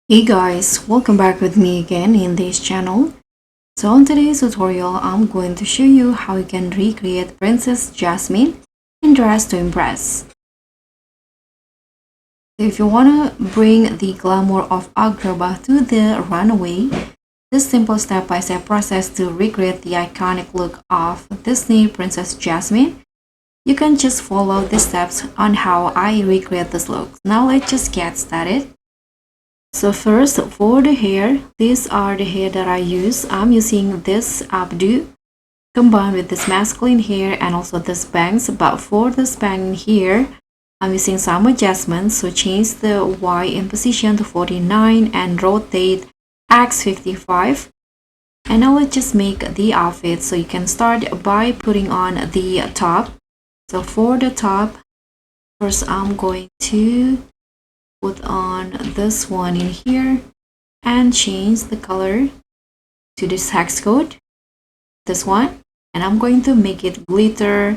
Hey guys, welcome back with me again in this channel. So in today's tutorial, I'm going to show you how you can recreate Princess Jasmine in Dress to Impress. If you want to bring the glamour of Agrabah to the runway, this simple step-by-step process to recreate the iconic look of Disney Princess Jasmine, you can just follow the steps on how I recreate this look. Now let's just get started. So first, for the hair, these are the hair that I use. I'm using this updo combined with this masculine hair and also this bangs. But for this bang here, I'm using some adjustments. So change the Y in position to 49 and rotate X 55. And now let's just make the outfit. So you can start by putting on the top. So for the top, first I'm going to put on this one in here and change the color to this hex code, this one, and I'm going to make it glitter,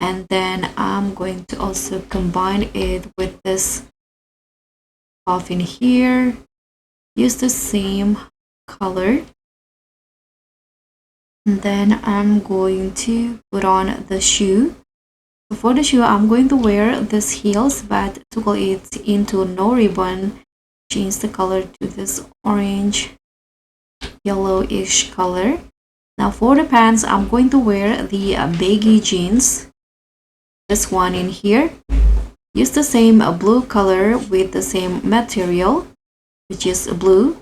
and then I'm going to also combine it with this puff in here, use the same color, and then I'm going to put on the shoe. So for the shoe, I'm going to wear this heels, but toggle it into no ribbon. Change the color to this orange, yellowish color. Now for the pants, I'm going to wear the baggy jeans. This one in here. Use the same blue color with the same material, which is blue.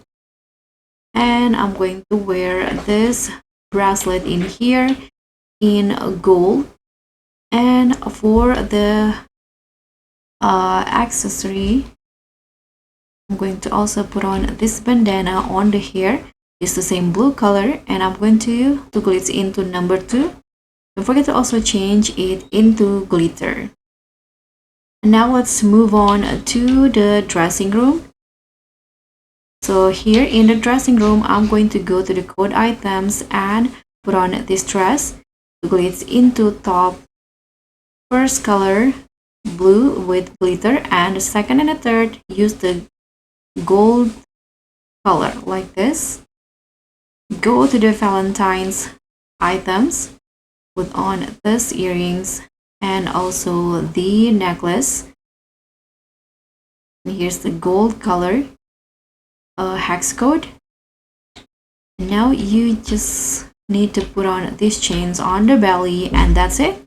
And I'm going to wear this bracelet in here in gold. And for the accessory, I'm going to also put on this bandana on the hair. It's the same blue color, and I'm going to toggle it into number 2. Don't forget to also change it into glitter. And now let's move on to the dressing room. So here in the dressing room, I'm going to go to the code items and put on this dress. Toggle it into top. First color blue with glitter, and the second and the third use the gold color like this. Go to the Valentine's items, put on this earrings and also the necklace. And here's the gold color hex code. Now you just need to put on these chains on the belly, and that's it.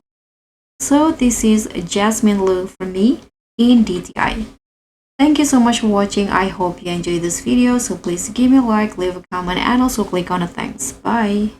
So this is a Jasmine look for me in DTI. Thank you so much for watching. I hope you enjoyed this video. So please give me a like, leave a comment, and also click on the thanks. Bye.